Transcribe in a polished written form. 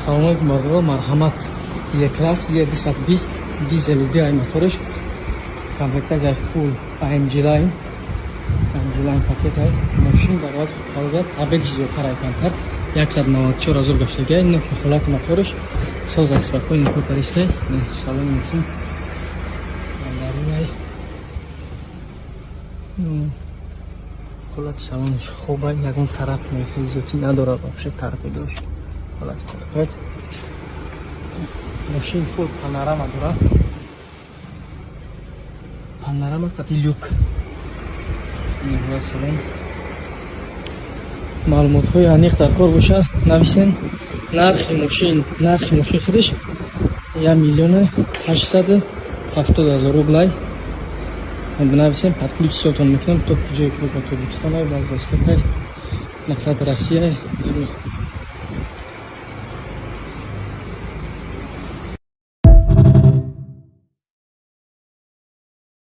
салони мардуро марҳамат Е-класс Е220 дизели диай моториш комплектация фул AMG Line пакетай машин бароят футболга табек зиёдтар айкантар 194 000 гаштага ино ки холати моториш соза спокойно кӯтаристай салони машин холати салониш хубай ягон царапни зиёдӣ надорад вообще тарпидош холати тарпед машин фул панорама дорад панорама қати люк маълумотҳои аниқ дар кор бошад нависен нархи машин худиш 1 870 000 рублай бинависен подключисиятон мекунам то куҷое ки ба Тобукистон ай ба Мақсад Россия